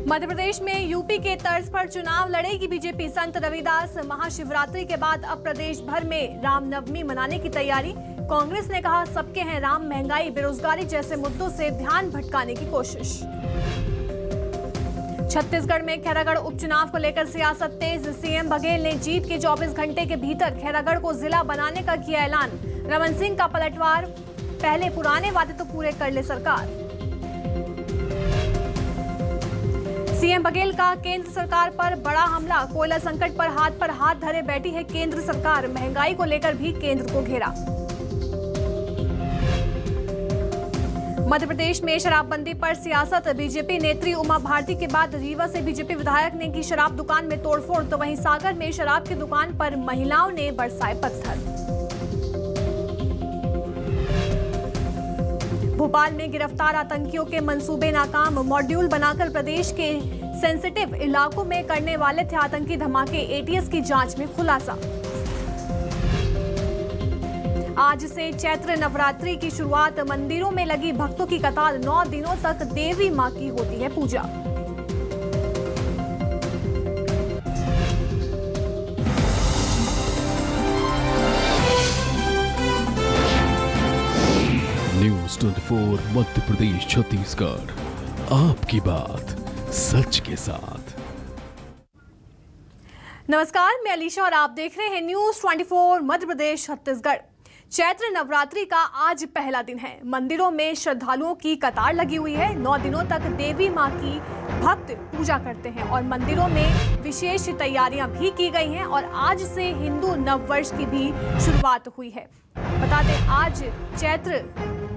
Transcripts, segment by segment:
मध्य प्रदेश में यूपी के तर्ज पर चुनाव लड़ेगी बीजेपी। संत रविदास महाशिवरात्रि के बाद अब प्रदेश भर में रामनवमी मनाने की तैयारी। कांग्रेस ने कहा सबके हैं राम, महंगाई, बेरोजगारी जैसे मुद्दों से ध्यान भटकाने की कोशिश। छत्तीसगढ़ में खैरागढ़ उपचुनाव को लेकर सियासत तेज। सीएम बघेल ने जीत के 24 घंटे के भीतर खैरागढ़ को जिला बनाने का किया ऐलान। रमन सिंह का पलटवार, पहले पुराने वादे तो पूरे कर ले सरकार। सीएम बघेल का केंद्र सरकार पर बड़ा हमला। कोयला संकट पर हाथ धरे बैठी है केंद्र सरकार। महंगाई को लेकर भी केंद्र को घेरा। मध्य प्रदेश में शराबबंदी पर सियासत। बीजेपी नेत्री उमा भारती के बाद रीवा से बीजेपी विधायक ने की शराब दुकान में तोड़फोड़, तो वहीं सागर में शराब की दुकान पर महिलाओं ने बरसाए पत्थर। भोपाल में गिरफ्तार आतंकियों के मंसूबे नाकाम। मॉड्यूल बनाकर प्रदेश के सेंसिटिव इलाकों में करने वाले थे आतंकी धमाके। एटीएस की जांच में खुलासा। आज से चैत्र नवरात्रि की शुरुआत। मंदिरों में लगी भक्तों की कतार। 9 दिनों तक देवी मां की होती है पूजा। न्यूज़ 24 मध्य प्रदेश छत्तीसगढ़, आपकी बात सच के साथ। नमस्कार, मैं अलीशा और आप देख रहे हैं न्यूज़ 24 मध्य प्रदेश छत्तीसगढ़। चैत्र नवरात्रि का आज पहला दिन है। मंदिरों में श्रद्धालुओं की कतार लगी हुई है। 9 दिनों तक देवी मां की भक्त पूजा करते हैं और मंदिरों में विशेष तैयारियां भी की गई हैं और आज से हिंदू नववर्ष की भी शुरुआत हुई है। बता दें, आज चैत्र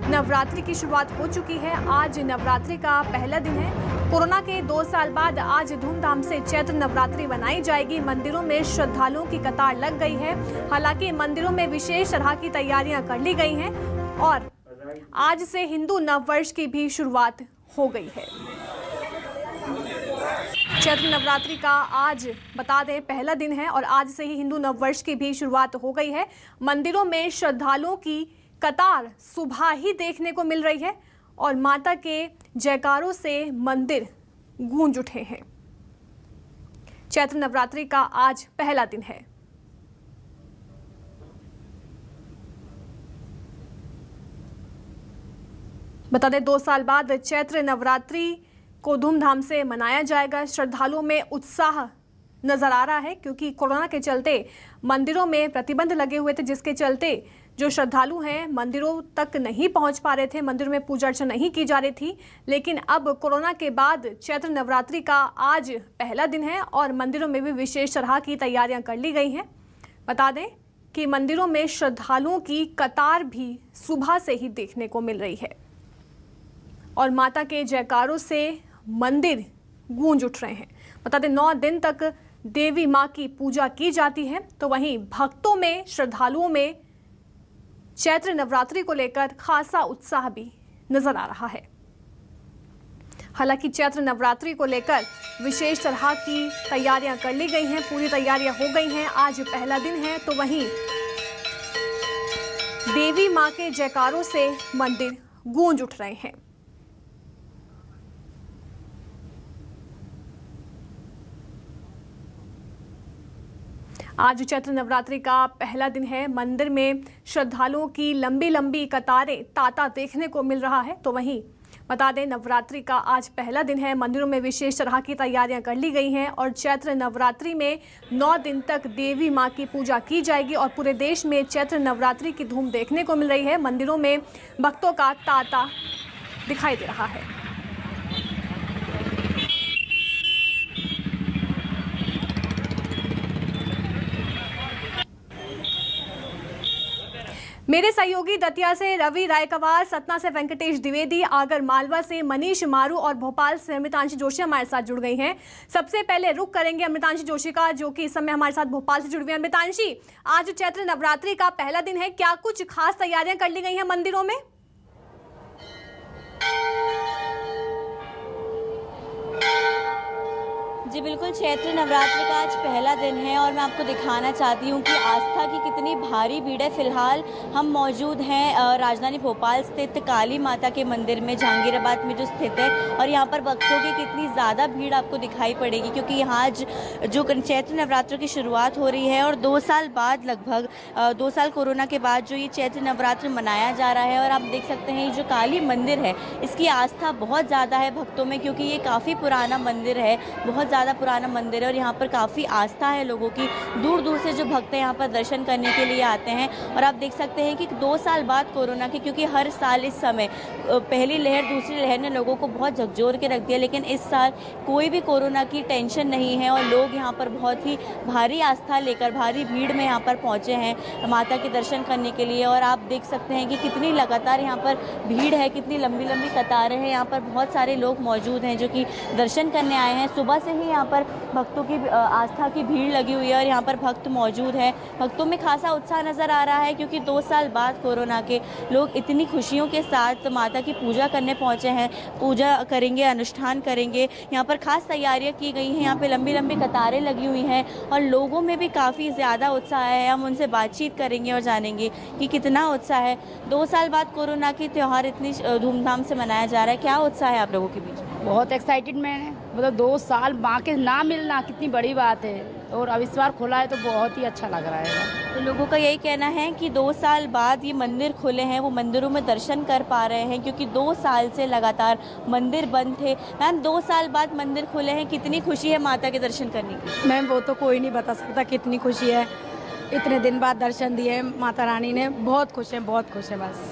नवरात्रि की शुरुआत हो चुकी है। आज नवरात्रि का पहला दिन है। कोरोना के 2 साल बाद आज धूमधाम से चैत्र नवरात्रि मनाई जाएगी। मंदिरों में श्रद्धालुओं की कतार लग गई है। हालांकि मंदिरों में विशेष तरह की तैयारियां कर ली गई हैं और आज से हिंदू नववर्ष की भी शुरुआत हो गई है। चैत्र नवरात्रि का आज बता दें पहला दिन है और आज से ही हिंदू नववर्ष की भी शुरुआत हो गई है। मंदिरों में श्रद्धालुओं की कतार सुबह ही देखने को मिल रही है और माता के जयकारों से मंदिर गूंज उठे हैं। चैत्र नवरात्रि का आज पहला दिन है। बता दें, 2 साल बाद चैत्र नवरात्रि को धूमधाम से मनाया जाएगा। श्रद्धालुओं में उत्साह नजर आ रहा है क्योंकि कोरोना के चलते मंदिरों में प्रतिबंध लगे हुए थे, जिसके चलते जो श्रद्धालु हैं मंदिरों तक नहीं पहुंच पा रहे थे, मंदिरों में पूजा अर्चना नहीं की जा रही थी। लेकिन अब कोरोना के बाद चैत्र नवरात्रि का आज पहला दिन है और मंदिरों में भी विशेष तरह की तैयारियां कर ली गई हैं। बता दें कि मंदिरों में श्रद्धालुओं की कतार भी सुबह से ही देखने को मिल रही है और माता के जयकारों से मंदिर गूंज उठ रहे हैं। बता दें, 9 दिन तक देवी मां की पूजा की जाती है, तो वहीं भक्तों में, श्रद्धालुओं में चैत्र नवरात्रि को लेकर खासा उत्साह भी नजर आ रहा है। हालांकि चैत्र नवरात्रि को लेकर विशेष तरह की तैयारियां कर ली गई हैं, पूरी तैयारियां हो गई हैं। आज पहला दिन है, तो वहीं देवी मां के जयकारों से मंदिर गूंज उठ रहे हैं। आज चैत्र नवरात्रि का पहला दिन है। मंदिर में श्रद्धालुओं की लंबी लंबी कतारें तांता देखने को मिल रहा है। तो वहीं बता दें, नवरात्रि का आज पहला दिन है। मंदिरों में विशेष तरह की तैयारियां कर ली गई हैं और चैत्र नवरात्रि में 9 दिन तक देवी मां की पूजा की जाएगी और पूरे देश में चैत्र नवरात्रि की धूम देखने को मिल रही है। मंदिरों में भक्तों का तांता दिखाई दे रहा है। मेरे सहयोगी दतिया से रवि रायकवार, सतना से वेंकटेश द्विवेदी, आगर मालवा से मनीष मारू और भोपाल से अमृतांशी जोशी हमारे साथ जुड़ गई हैं। सबसे पहले रुक करेंगे अमृतांशी जोशी का, जो कि इस समय हमारे साथ भोपाल से जुड़ गई हैं। अमृतांशी, आज चैत्र नवरात्रि का पहला दिन है, क्या कुछ खास तैयारियां कर ली गई हैं मंदिरों में? जी बिल्कुल, चैत्र नवरात्रि का आज पहला दिन है और मैं आपको दिखाना चाहती हूँ कि आस्था की कितनी भारी भीड़ है। फिलहाल हम मौजूद हैं राजधानी भोपाल स्थित काली माता के मंदिर में, जहांगीराबाद में जो स्थित है, और यहाँ पर भक्तों की कितनी ज़्यादा भीड़ आपको दिखाई पड़ेगी क्योंकि यहाँ आज जो चैत्र नवरात्र की शुरुआत हो रही है और 2 साल बाद, लगभग 2 साल कोरोना के बाद जो ये चैत्र नवरात्र मनाया जा रहा है। और आप देख सकते हैं ये जो काली मंदिर है इसकी आस्था बहुत ज़्यादा है भक्तों में, क्योंकि ये काफ़ी पुराना मंदिर है, बहुत ज़्यादा पुराना मंदिर है और यहाँ पर काफ़ी आस्था है लोगों की। दूर दूर से जो भक्त हैं यहाँ पर दर्शन करने के लिए आते हैं। और आप देख सकते हैं कि 2 साल बाद कोरोना के, क्योंकि हर साल इस समय पहली लहर दूसरी लहर ने लोगों को बहुत झकझोर के रख दिया, लेकिन इस साल कोई भी कोरोना की टेंशन नहीं है और लोग यहाँ पर बहुत ही भारी आस्था लेकर, भारी भीड़ में यहाँ पर पहुँचे हैं माता के दर्शन करने के लिए। और आप देख सकते हैं कि कितनी लगातार यहाँ पर भीड़ है, कितनी लंबी लंबी कतारें हैं। यहाँ पर बहुत सारे लोग मौजूद हैं जो कि दर्शन करने आए हैं। सुबह से ही यहाँ पर भक्तों की आस्था की भीड़ लगी हुई है और यहाँ पर भक्त मौजूद हैं। भक्तों में खासा उत्साह नज़र आ रहा है क्योंकि 2 साल बाद कोरोना के लोग इतनी खुशियों के साथ माता की पूजा करने पहुँचे हैं, पूजा करेंगे, अनुष्ठान करेंगे। यहाँ पर खास तैयारियाँ की गई हैं, यहाँ पे लंबी लंबी कतारें लगी हुई हैं और लोगों में भी काफ़ी ज़्यादा उत्साह है। हम उनसे बातचीत करेंगे और जानेंगे कि कितना उत्साह है। 2 साल बाद कोरोना की त्यौहार इतनी धूमधाम से मनाया जा रहा है, क्या उत्साह है आप लोगों के बीच? बहुत एक्साइटेड मैं है, मतलब 2 साल माँ के ना मिलना कितनी बड़ी बात है और अब इस बार खुला है तो बहुत ही अच्छा लग रहा है। तो लोगों का यही कहना है कि 2 साल बाद ये मंदिर खुले हैं, वो मंदिरों में दर्शन कर पा रहे हैं क्योंकि 2 साल से लगातार मंदिर बंद थे। मैम, 2 साल बाद मंदिर खुले हैं, कितनी खुशी है माता के दर्शन करने की? मैम, वो तो कोई नहीं बता सकता कितनी खुशी है। इतने दिन बाद दर्शन दिए माता रानी ने, बहुत खुश है, बहुत खुश है। बस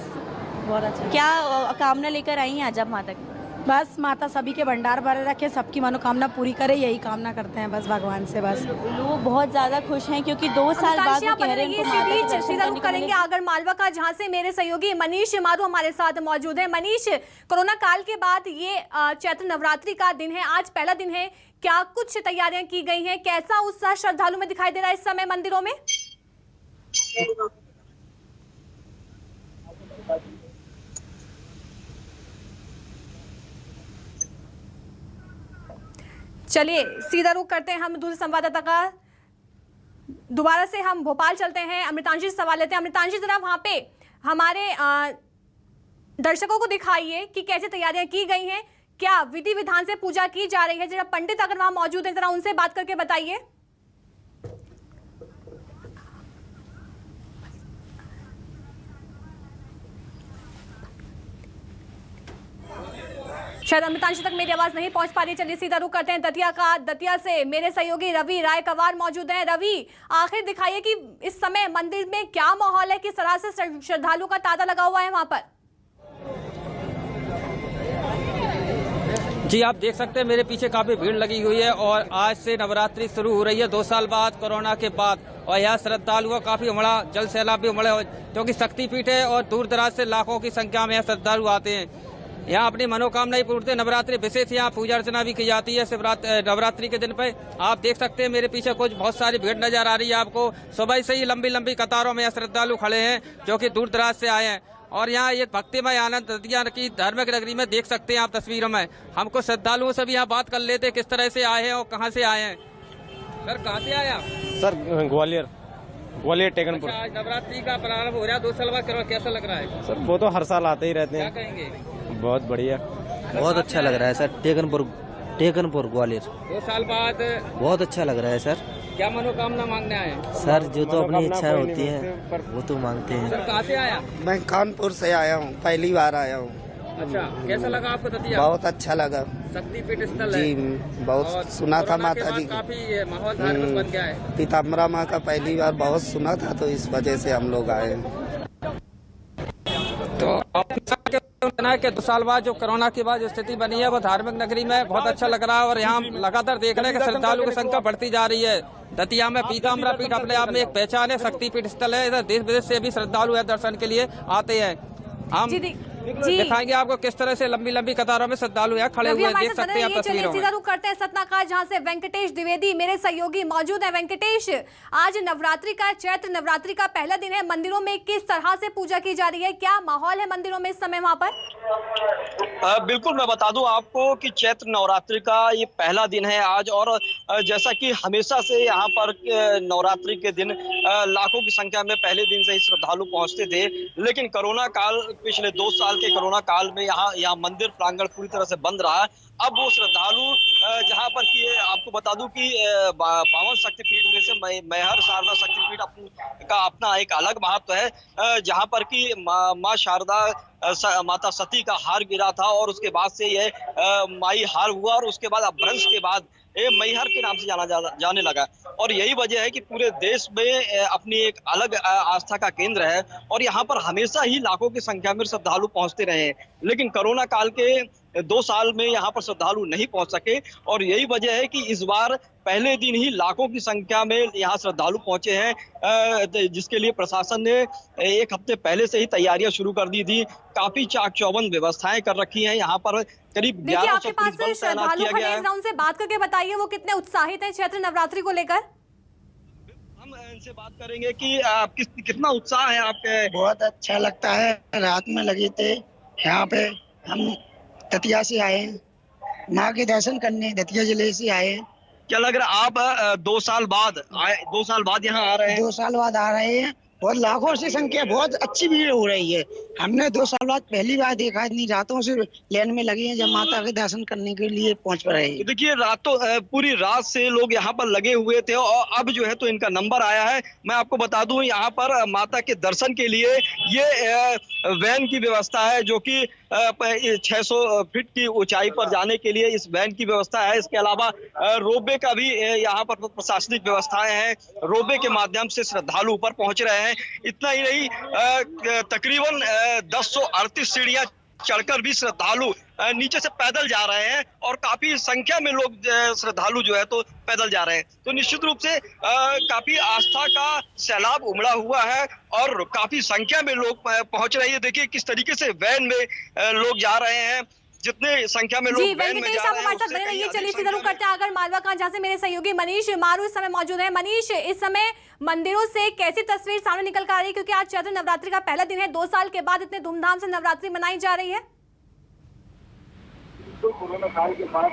बहुत अच्छा। क्या कामना लेकर आई हैं आज आप माता की? बस माता सभी के भंडार भरे रखे, सबकी मनोकामना पूरी करे, यही कामना करते हैं बस भगवान से। बस लोग बहुत ज्यादा खुश हैं क्योंकि 2 साल बाद वो कह रहे हैं उनको माता के दर्शन सीधा रुख करेंगे आगर मालवा का, जहां से मेरे सहयोगी मनीष माधो हमारे साथ मौजूद है। मनीष, कोरोना काल के बाद ये चैत्र नवरात्रि का दिन है, आज पहला दिन है, क्या कुछ तैयारियां की गई हैं? कैसा उत्साह श्रद्धालु में दिखाई दे रहा है इस समय मंदिरों में? चलिए सीधा रुख करते हैं हम दूसरे संवाददाता का। दोबारा से हम भोपाल चलते हैं, अमृतांशी से सवाल लेते हैं। अमृतांशी, जरा वहां पे हमारे दर्शकों को दिखाइए कि कैसे तैयारियां की गई हैं, क्या विधि विधान से पूजा की जा रही है? जरा पंडित अगर वहां मौजूद हैं, जरा उनसे बात करके बताइए। शायद अमृतांशी तक मेरी आवाज नहीं पहुंच पा रही। चलिए सीधा रुख करते हैं दतिया का। दतिया से मेरे सहयोगी रवि राय कवार मौजूद हैं। रवि, आखिर दिखाइए कि इस समय मंदिर में क्या माहौल है, किस तरह से श्रद्धालुओं का तांता लगा हुआ है वहां पर? जी, आप देख सकते हैं मेरे पीछे काफी भीड़ लगी हुई है और आज से नवरात्रि शुरू हो रही है 2 साल बाद कोरोना के बाद। और यहाँ श्रद्धालुओं का काफी उमड़ा, जल सैलाब भी उमड़े, क्योंकि शक्तिपीठ है और दूर दराज से लाखों की संख्या में श्रद्धालु आते हैं। यहाँ अपनी मनोकामनाएं पूर्ति, नवरात्रि विशेष यहाँ पूजा अर्चना भी की जाती है नवरात्रि के दिन पे। आप देख सकते हैं मेरे पीछे कुछ बहुत सारी भीड़ नजर आ रही है आपको। सुबह से ही लंबी लंबी कतारों में श्रद्धालु खड़े हैं जो कि दूर दराज से आए हैं और यहाँ ये भक्तिमय आनंद दतिया की धार्मिक नगरी में देख सकते हैं आप तस्वीरों में। हमको श्रद्धालुओं से भी यहाँ बात कर लेते किस तरह से आए हैं और कहाँ से आए हैं। सर, कहाँ से आए आप? सर, ग्वालियर टेकनपुर। आज नवरात्रि का प्रारंभ हो रहा है 2 साल बाद, कैसा लग रहा है? सर, वो तो हर साल आते ही रहते हैं। क्या कहेंगे? बहुत बढ़िया, बहुत अच्छा लग रहा है सर। टेकनपुर ग्वालियर 2 साल बाद बहुत अच्छा लग रहा है सर। क्या मनोकामना मांगने आए? सर, जो तो अपनी इच्छा होती है वो तो मांगते हैं। सर, कहाँ से आया? मैं कानपुर से आया हूँ, पहली बार आया हूँ। अच्छा, कैसा लगा आपको दतिया? बहुत अच्छा लगा शक्तिपीठ स्थल है जी, बहुत सुना था माता जी। काफी माहौल धार्मिक बन गया है। पीताम्बरा माँ का पहली बार बहुत सुना था तो इस वजह से हम लोग आए। तो कहना है कि 2 साल बाद जो कोरोना के बाद जो स्थिति बनी है वो धार्मिक नगरी में बहुत अच्छा लग रहा है और यहाँ लगातार देख रहे हैं कि श्रद्धालुओं की संख्या बढ़ती जा रही है। दतिया में पीताम्बरा पीठ अपने आप में एक पहचान है, शक्तिपीठ स्थल है, इधर देश विदेश से भी श्रद्धालु है दर्शन के लिए आते हैं। हम जी दिखाएंगे आपको किस तरह से लंबी लंबी कतारों में श्रद्धालु यहाँ खड़े रवि हुए हमारे देख साथ सकते हैं आप चलिए तस्वीरों में। सीधा रुख करते हैं सतनाकाश, जहां से वेंकटेश द्विवेदी मेरे सहयोगी मौजूद है। वेंकटेश, आज नवरात्रि का, चैत्र नवरात्रि का पहला दिन है। मंदिरों में किस तरह से पूजा की जा रही है, क्या माहौल है मंदिरों में इस समय वहां पर? बिल्कुल, मैं बता दूं आपको कि चैत्र नवरात्रि का ये पहला दिन है आज। और जैसा कि हमेशा से यहाँ पर नवरात्रि के दिन लाखों की संख्या में पहले दिन से ही श्रद्धालु पहुंचते थे, लेकिन कोरोना काल, पिछले 2 साल के कोरोना काल में यहाँ मंदिर प्रांगण पूरी तरह से बंद रहा। अब वो श्रद्धालु जहाँ पर कि आपको बता दूं कि 52 शक्तिपीठ में से मैहर शारदा शक्तिपीठ का अपना एक अलग महत्व है, जहाँ पर कि माँ शारदा माता सती का हार गिरा था और उसके बाद से ये माई हार हुआ और उसके बाद अपभ्रंश के बाद ये मैहर के नाम से जाने लगा। और यही वजह है कि पूरे देश में अपनी एक अलग आस्था का केंद्र है और यहाँ पर हमेशा ही लाखों की संख्या में श्रद्धालु पहुंचते रहे हैं, लेकिन कोरोना काल के 2 साल में यहाँ पर श्रद्धालु नहीं पहुंच सके। और यही वजह है कि इस बार पहले दिन ही लाखों की संख्या में यहाँ श्रद्धालु पहुंचे हैं, जिसके लिए प्रशासन ने 1 हफ्ते पहले से ही तैयारियां शुरू कर दी थी। काफी चाक चौबंद व्यवस्थाएं कर रखी हैं। यहाँ पर करीब 1100 पुलिस बल तैनात किया गया है। उनसे बात करके बताइए वो कितने उत्साहित है चैत्र नवरात्रि को लेकर। हम इनसे बात करेंगे कि कितना उत्साह है आपके। बहुत अच्छा लगता है, रात में लगे थे यहाँ पे। हम दतिया से आए हैं, माँ के दर्शन करने दतिया जिले से आए हैं। क्या लग रहा है आप 2 साल बाद यहाँ आ रहे हैं? 2 साल बाद आ रहे हैं और लाखों से संख्या, बहुत अच्छी भीड़ हो रही है। हमने 2 साल बाद पहली बार देखा, इतनी रातों से लाइन में लगे हैं जब माता के दर्शन करने के लिए पहुंच रहे हैं। देखिए, पूरी रात से लोग यहाँ पर लगे हुए थे और अब जो है तो इनका नंबर आया है। मैं आपको बता दूं, यहाँ पर माता के दर्शन के लिए ये वैन की व्यवस्था है, जो कि 600 फीट की ऊंचाई पर जाने के लिए इस वैन की व्यवस्था है। इसके अलावा रोपवे का भी यहाँ पर प्रशासनिक व्यवस्थाएं हैं। रोपवे के माध्यम से श्रद्धालु ऊपर पहुंच रहे हैं। इतना ही नहीं, तकरीबन 1038 सीढ़ियां चढ़कर भी श्रद्धालु नीचे से पैदल जा रहे हैं और काफी संख्या में लोग श्रद्धालु जो है तो पैदल जा रहे हैं। तो निश्चित रूप से काफी आस्था का सैलाब उमड़ा हुआ है और काफी संख्या में लोग पहुंच रहे हैं। देखिए किस तरीके से वैन में लोग जा रहे हैं, जितने संख्या में लोग वैन में जा रहे हैं। चलिए सीधा रुख करते हैं आगर मालवा का, जहाँ से मेरे सहयोगी मनीष मारू इस समय मौजूद है। मनीष, इस समय मंदिरों से कैसी तस्वीर सामने निकल कर आ रही है, क्योंकि आज चैत्र नवरात्रि का पहला दिन है, 2 साल के बाद इतने धूमधाम से नवरात्रि मनाई जा रही है? कोरोना काल के बाद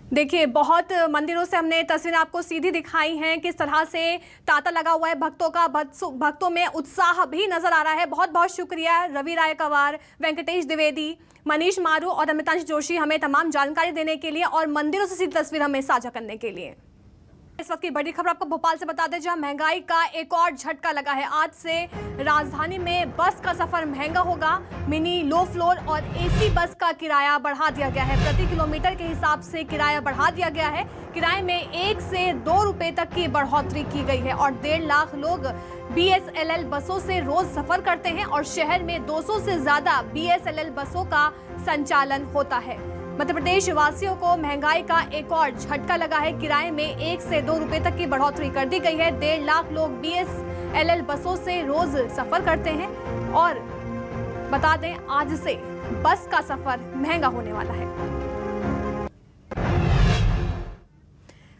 देखिए, बहुत मंदिरों से हमने तस्वीरें आपको सीधी दिखाई हैं, किस तरह से तांता लगा हुआ है भक्तों का, भक्तों में उत्साह भी नजर आ रहा है। बहुत बहुत शुक्रिया रवि रायकवार, वेंकटेश द्विवेदी, मनीष मारू और अमितांश जोशी हमें तमाम जानकारी देने के लिए और मंदिरों से सीधी तस्वीर हमें साझा करने के लिए। इस वक्त की बड़ी खबर आपको भोपाल से बता दें, जहां महंगाई का एक और झटका लगा है। आज से राजधानी में बस का सफर महंगा होगा। मिनी, लो फ्लोर और एसी बस का किराया बढ़ा दिया गया है। प्रति किलोमीटर के हिसाब से किराया बढ़ा दिया गया है। किराए में 1 से 2 रुपए तक की बढ़ोतरी की गई है और 1.5 लाख लोग BSLL बसों से रोज सफर करते हैं और शहर में 200 से ज्यादा BSLL बसों का संचालन होता है। मध्य प्रदेश वासियों को महंगाई का एक और झटका लगा है। किराए में 1 से 2 रुपए तक की बढ़ोतरी कर दी गई है। 1.5 लाख लोग BSLL बसों से रोज सफर करते हैं और बता दें, आज से बस का सफर महंगा होने वाला है।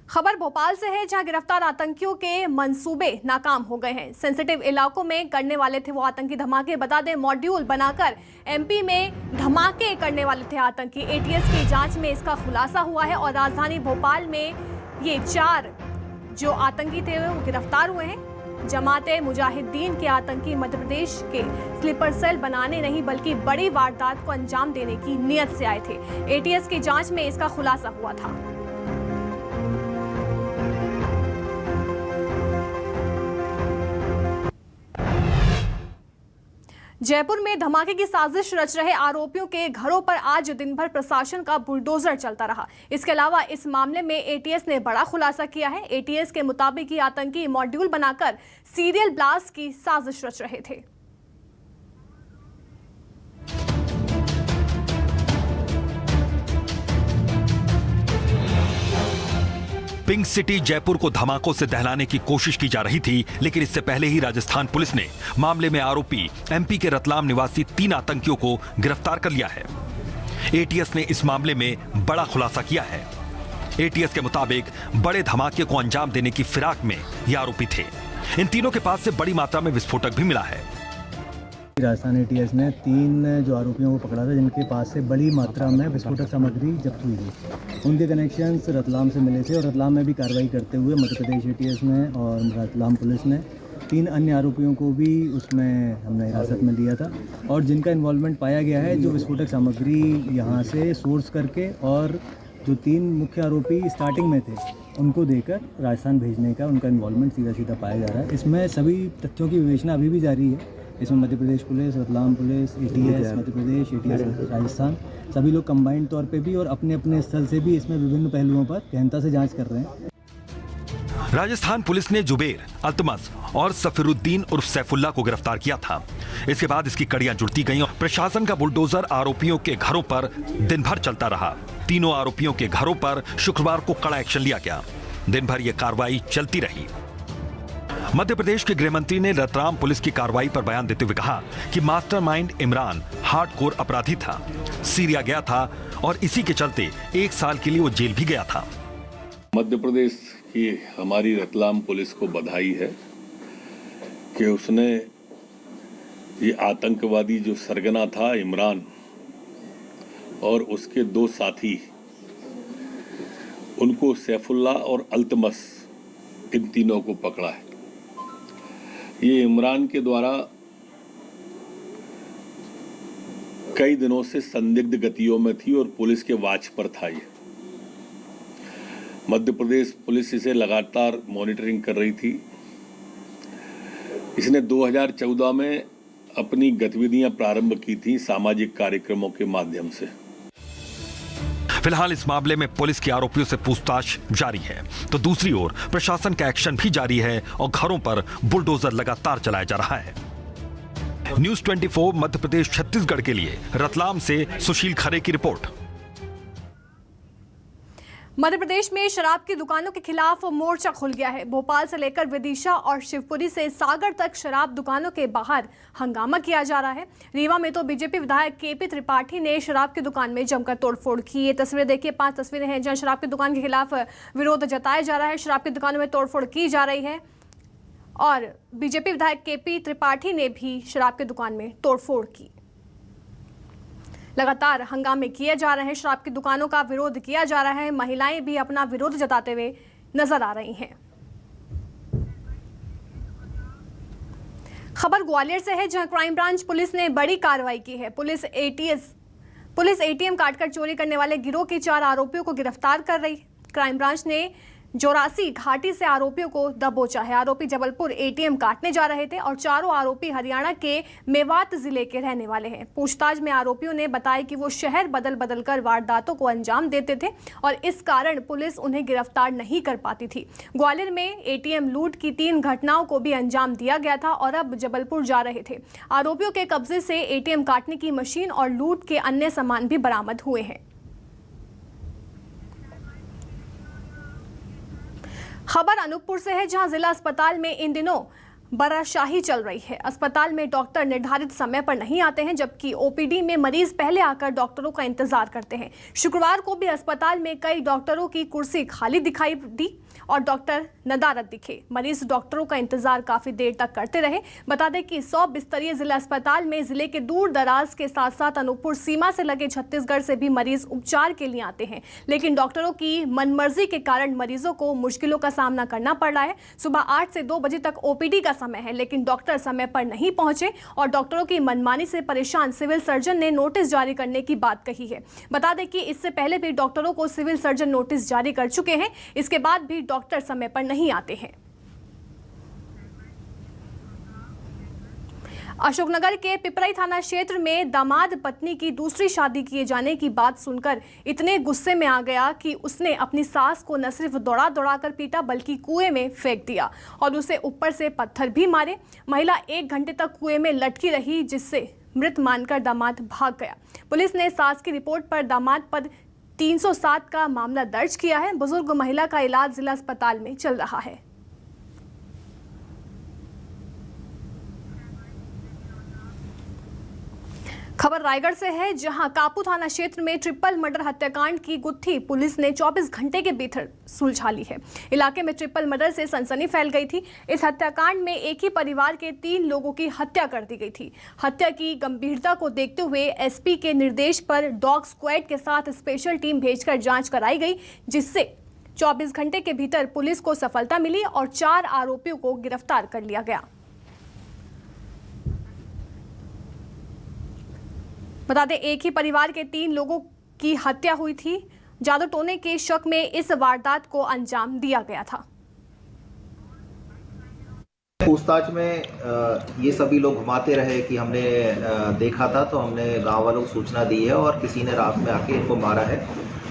खबर भोपाल से है, जहां गिरफ्तार आतंकियों के मंसूबे नाकाम हो गए हैं। सेंसिटिव इलाकों में करने वाले थे वो आतंकी धमाके। बता दें, मॉड्यूल बनाकर MP में धमाके करने वाले थे आतंकी। ATS की जांच में इसका खुलासा हुआ है और राजधानी भोपाल में ये 4 जो आतंकी थे वो गिरफ्तार हुए हैं। जमाते मुजाहिदीन के आतंकी मध्य प्रदेश के स्लीपर सेल बनाने नहीं बल्कि बड़ी वारदात को अंजाम देने की नीयत से आए थे। ATS की जांच में इसका खुलासा हुआ था। जयपुर में धमाके की साजिश रच रहे आरोपियों के घरों पर आज दिन भर प्रशासन का बुलडोजर चलता रहा। इसके अलावा इस मामले में ATS ने बड़ा खुलासा किया है। ATS के मुताबिक ये आतंकी मॉड्यूल बनाकर सीरियल ब्लास्ट की साजिश रच रहे थे। पिंक सिटी जयपुर को धमाकों से दहलाने की कोशिश की जा रही थी, लेकिन इससे पहले ही राजस्थान पुलिस ने मामले में आरोपी एमपी के रतलाम निवासी 3 आतंकियों को गिरफ्तार कर लिया है। एटीएस ने इस मामले में बड़ा खुलासा किया है। एटीएस के मुताबिक बड़े धमाके को अंजाम देने की फिराक में ये आरोपी थे। इन तीनों के पास से बड़ी मात्रा में विस्फोटक भी मिला है। राजस्थान एटीएस ने 3 जो आरोपियों को पकड़ा था, जिनके पास से बड़ी मात्रा में विस्फोटक सामग्री जब्त हुई थी। उनके कनेक्शंस रतलाम से मिले थे और रतलाम में भी कार्रवाई करते हुए मध्य प्रदेश एटीएस ने और रतलाम पुलिस ने 3 अन्य आरोपियों को भी उसमें हमने हिरासत में लिया था और जिनका इन्वॉल्वमेंट पाया गया है, जो विस्फोटक सामग्री यहाँ से सोर्स करके और जो 3 मुख्य आरोपी स्टार्टिंग में थे उनको देकर राजस्थान भेजने का उनका इन्वॉल्वमेंट सीधा पाया जा रहा है। इसमें सभी तथ्यों की विवेचना अभी भी जारी है। इसमें Madhya Pradesh police, Ratlam police, ATS Madhya Pradesh, ATS Rajasthan, सभी लोग कंबाइंड तौर पे भी और अपने अपने स्थल से भी इसमें विभिन्न पहलुओं पर गहनता से जांच कर रहे हैं। राजस्थान पुलिस ने जुबेर, अल्तमस और सफीरुद्दीन उर्फ सैफुल्लाह को गिरफ्तार किया था। इसके बाद इसकी कड़ियां जुड़ती गईं और प्रशासन का बुलडोजर आरोपियों के घरों पर दिन भर चलता रहा। तीनों आरोपियों के घरों पर शुक्रवार को कड़ा एक्शन लिया गया। दिन भर यह कार्रवाई चलती रही। मध्य प्रदेश के गृह मंत्री ने रतलाम पुलिस की कार्रवाई पर बयान देते हुए कहा कि मास्टरमाइंड इमरान हार्डकोर अपराधी था, सीरिया गया था और इसी के चलते 1 साल के लिए वो जेल भी गया था। मध्य प्रदेश की हमारी रतलाम पुलिस को बधाई है कि उसने ये आतंकवादी जो सरगना था इमरान और उसके 2 साथी, उनको सैफुल्लाह और अल्तमस, इन तीनों को पकड़ा है। ये इमरान के द्वारा कई दिनों से संदिग्ध गतियों में थी और पुलिस के वाच पर था। ये मध्य प्रदेश पुलिस इसे लगातार मॉनिटरिंग कर रही थी। इसने 2014 में अपनी गतिविधियां प्रारंभ की थी सामाजिक कार्यक्रमों के माध्यम से। फिलहाल इस मामले में पुलिस के आरोपियों से पूछताछ जारी है, तो दूसरी ओर प्रशासन का एक्शन भी जारी है और घरों पर बुलडोजर लगातार चलाया जा रहा है। न्यूज़ 24 मध्य प्रदेश छत्तीसगढ़ के लिए रतलाम से सुशील खरे की रिपोर्ट। मध्य प्रदेश में शराब की दुकानों के खिलाफ मोर्चा खुल गया है। भोपाल से लेकर विदिशा और शिवपुरी से सागर तक शराब दुकानों के बाहर हंगामा किया जा रहा है। रीवा में तो बीजेपी विधायक केपी त्रिपाठी ने शराब की दुकान में जमकर तोड़फोड़ की। ये तस्वीरें देखिए, 5 तस्वीरें हैं जहां शराब की दुकान के खिलाफ विरोध जताया जा रहा है। शराब की दुकानों में तोड़फोड़ की जा रही है और बीजेपी विधायक केपी त्रिपाठी ने भी शराब की दुकान में तोड़फोड़ की। लगातार हंगामे किए जा रहे हैं, शराब की दुकानों का विरोध किया जा रहा है। महिलाएं भी अपना विरोध जताते हुए नजर आ रही हैं। खबर ग्वालियर से है, जहां क्राइम ब्रांच पुलिस ने बड़ी कार्रवाई की है। पुलिस एटीएम काटकर चोरी करने वाले गिरोह के 4 आरोपियों को गिरफ्तार कर रही। क्राइम ब्रांच ने जोरासी घाटी से आरोपियों को दबोचा है। आरोपी जबलपुर एटीएम काटने जा रहे थे और चारों आरोपी हरियाणा के मेवात जिले के रहने वाले हैं। पूछताछ में आरोपियों ने बताया कि वो शहर बदल कर वारदातों को अंजाम देते थे और इस कारण पुलिस उन्हें गिरफ्तार नहीं कर पाती थी। ग्वालियर में एटीएम लूट की 3 घटनाओं को भी अंजाम दिया गया था और अब जबलपुर जा रहे थे। आरोपियों के कब्जे से एटीएम काटने की मशीन और लूट के अन्य सामान भी बरामद हुए हैं। खबर अनूपपुर से है, जहां जिला अस्पताल में इन दिनों बराशाही चल रही है। अस्पताल में डॉक्टर निर्धारित समय पर नहीं आते हैं, जबकि ओपीडी में मरीज पहले आकर डॉक्टरों का इंतजार करते हैं। शुक्रवार को भी अस्पताल में कई डॉक्टरों की कुर्सी खाली दिखाई दी और डॉक्टर नदारद दिखे। मरीज डॉक्टरों का इंतजार काफी देर तक करते रहे। बता दें कि 100 बिस्तरीय जिला अस्पताल में जिले के दूर दराज के साथ साथ अनूपपुर सीमा से लगे छत्तीसगढ़ से भी मरीज उपचार के लिए आते हैं, लेकिन डॉक्टरों की मनमर्जी के कारण मरीजों को मुश्किलों का सामना करना पड़ रहा है। सुबह 8 से 2 बजे तक ओपीडी का समय है, लेकिन डॉक्टर समय पर नहीं पहुंचे और डॉक्टरों की मनमानी से परेशान सिविल सर्जन ने नोटिस जारी करने की बात कही है। बता दें कि इससे पहले भी डॉक्टरों को सिविल सर्जन नोटिस जारी कर चुके हैं। इसके बाद भी डॉक्टर समय पर नहीं आते हैं। अशोकनगर के पिपराई थाना क्षेत्र में दामाद पत्नी की दूसरी शादी किए जाने की बात सुनकर इतने गुस्से में आ गया कि उसने अपनी सास को न सिर्फ दौड़ा कर पीटा बल्कि कुएं में फेंक दिया और उसे ऊपर से पत्थर भी मारे। महिला 1 घंटे तक कुएं में लटकी रही, जिससे मृत मानकर दामाद भाग गया। पुलिस ने सास की रिपोर्ट पर दामाद पर 307 का मामला दर्ज किया है। बुजुर्ग महिला का इलाज जिला अस्पताल में चल रहा है। खबर रायगढ़ से है, जहां कापू थाना क्षेत्र में ट्रिपल मर्डर हत्याकांड की गुत्थी पुलिस ने 24 घंटे के भीतर सुलझा ली है। इलाके में ट्रिपल मर्डर से सनसनी फैल गई थी। इस हत्याकांड में एक ही परिवार के 3 लोगों की हत्या कर दी गई थी। हत्या की गंभीरता को देखते हुए एसपी के निर्देश पर डॉग स्क्वाड के साथ स्पेशल टीम भेजकर जांच कराई गई, जिससे 24 घंटे के भीतर पुलिस को सफलता मिली और 4 आरोपियों को गिरफ्तार कर लिया गया। बता दें, एक ही परिवार के 3 लोगों की हत्या हुई थी। जादू टोने के शक में इस वारदात को अंजाम दिया गया था। पूछताछ में ये सभी लोग घुमाते रहे कि हमने देखा था, तो हमने गांव वालों को सूचना दी है और किसी ने रात में आके इनको मारा है।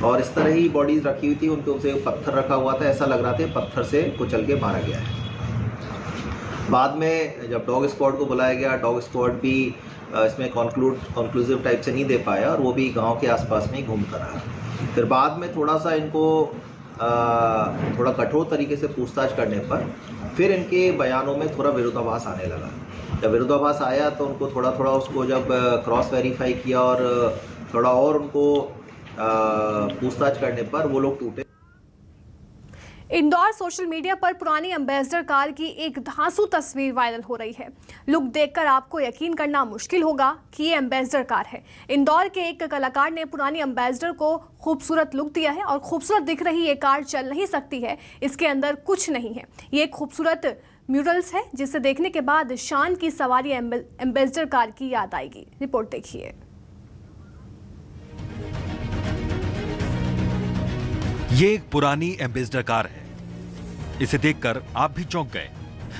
और इस तरह ही बॉडीज रखी हुई थी, उनके उसे पत्थर रखा हुआ था, ऐसा लग रहा था पत्थर से कुचल के मारा गया है। बाद में जब डॉग स्क्वाड को बुलाया गया, डॉग स्क्वाड भी इसमें कंक्लूसिव टाइप से नहीं दे पाया और वो भी गांव के आसपास में ही घूम कर रहा। फिर बाद में थोड़ा सा इनको थोड़ा कठोर तरीके से पूछताछ करने पर फिर इनके बयानों में थोड़ा विरोधाभास आने लगा। जब विरोधाभास आया तो उनको थोड़ा उसको जब क्रॉस वेरीफाई किया और थोड़ा और उनको पूछताछ करने पर वो लोग टूटे। इंदौर सोशल मीडिया पर पुरानी एम्बेसडर कार की एक धांसू तस्वीर वायरल हो रही है। लुक देखकर आपको यकीन करना मुश्किल होगा कि ये एम्बेसडर कार है। इंदौर के एक कलाकार ने पुरानी एम्बेसडर को खूबसूरत लुक दिया है और खूबसूरत दिख रही ये कार चल नहीं सकती है, इसके अंदर कुछ नहीं है। ये एक खूबसूरत म्यूरल्स है, जिसे देखने के बाद शान की सवारी एम्बेसडर कार की याद आएगी। रिपोर्ट देखिए। ये एक पुरानी एम्बेसडर कार है। इसे देखकर आप भी चौंक गए।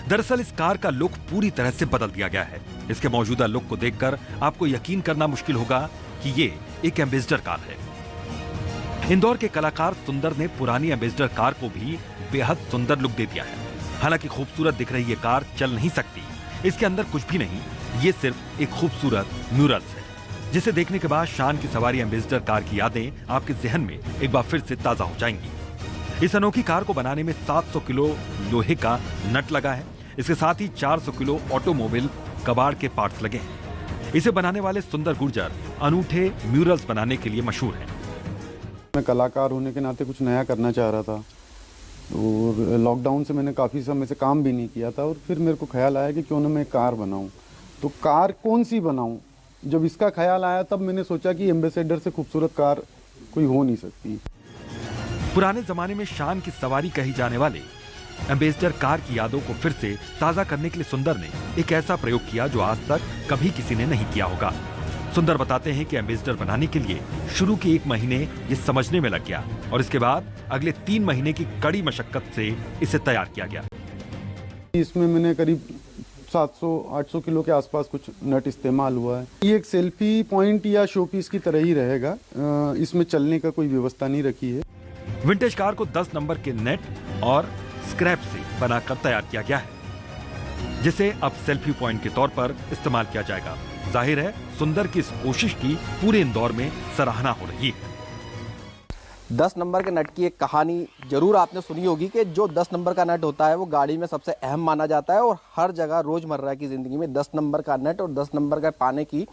दरअसल इस कार का लुक पूरी तरह से बदल दिया गया है। इसके मौजूदा लुक को देखकर आपको यकीन करना मुश्किल होगा कि ये एक एम्बेसडर कार है। इंदौर के कलाकार सुंदर ने पुरानी एम्बेसडर कार को भी बेहद सुंदर लुक दे दिया है। हालांकि खूबसूरत दिख रही ये कार चल नहीं सकती, इसके अंदर कुछ भी नहीं, ये सिर्फ एक खूबसूरत म्यूरल्स है, जिसे देखने के बाद शान की सवारी एम्बेसडर कार की यादें आपके जहन में एक बार फिर से ताजा हो जाएंगी। इस अनोखी कार को बनाने में 700 किलो लोहे का नट लगा है। इसके साथ ही 400 किलो ऑटोमोबाइल कबाड़ के पार्ट्स लगे हैं। इसे बनाने वाले सुंदर गुर्जर अनूठे म्यूरल्स बनाने के लिए मशहूर हैं। मैं कलाकार होने के नाते कुछ नया करना चाह रहा था और लॉकडाउन से मैंने काफ़ी समय से काम भी नहीं किया था और फिर मेरे को ख्याल आया कि क्यों ना मैं कार बनाऊं। तो कार कौन सी बनाऊं? जब इसका ख्याल आया तब मैंने सोचा कि एम्बेसडर से खूबसूरत कार कोई हो नहीं सकती। पुराने जमाने में शान की सवारी कही जाने वाले एम्बेसडर कार की यादों को फिर से ताजा करने के लिए सुंदर ने एक ऐसा प्रयोग किया जो आज तक कभी किसी ने नहीं किया होगा। सुंदर बताते हैं कि एम्बेसडर बनाने के लिए शुरू के 1 महीने ये समझने में लग गया और इसके बाद अगले 3 महीने की कड़ी मशक्कत से इसे तैयार किया गया। इसमें मैंने करीब 700-800 किलो के आसपास कुछ नट इस्तेमाल हुआ है। ये एक सेल्फी पॉइंट या शो पीस की तरह ही रहेगा। इसमें चलने का कोई व्यवस्था नहीं रखी है। विंटेज कार को 10 नंबर के नेट और स्क्रैप से बनाकर तैयार किया गया है, जिसे अब सेल्फी पॉइंट के तौर पर इस्तेमाल किया जाएगा। जाहिर है सुंदर की इस कोशिश की पूरे इंदौर में सराहना हो रही है। 10 नंबर के नट की एक कहानी जरूर आपने सुनी होगी कि जो 10 नंबर का नट होता है वो गाड़ी में सबसे अहम माना जाता है और हर जगह रोजमर्रा की जिंदगी में 10 नंबर का नट और 10 नंबर का पाने की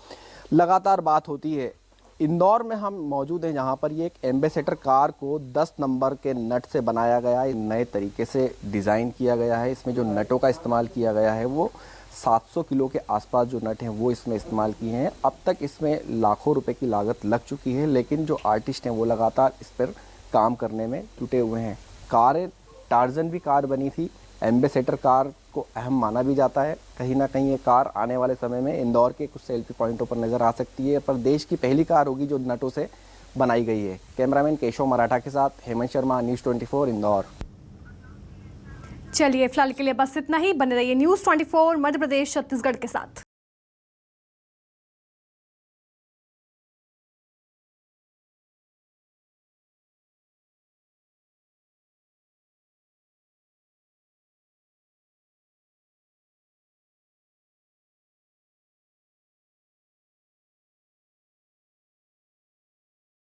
लगातार बात होती है। इंदौर में हम मौजूद हैं जहां पर ये एक एम्बेसडर कार को 10 नंबर के नट से बनाया गया है, नए तरीके से डिज़ाइन किया गया है। इसमें जो नटों का इस्तेमाल किया गया है वो 700 किलो के आसपास जो नट हैं वो इसमें इस्तेमाल किए हैं। अब तक इसमें लाखों रुपए की लागत लग चुकी है, लेकिन जो आर्टिस्ट हैं वो लगातार इस पर काम करने में जुटे हुए हैं। कारें, टार्जन भी कार बनी थी, एम्बेसडर कार को अहम माना भी जाता है। कहीं ना कहीं ये कार आने वाले समय में इंदौर के कुछ सेल्फी पॉइंटों पर नज़र आ सकती है, पर देश की पहली कार होगी जो नटों से बनाई गई है। कैमरामैन केशव मराठा के साथ हेमंत शर्मा, न्यूज़ 24 इंदौर। चलिए फिलहाल के लिए बस इतना ही। बने रहिए न्यूज़ 24 मध्य प्रदेश छत्तीसगढ़ के साथ।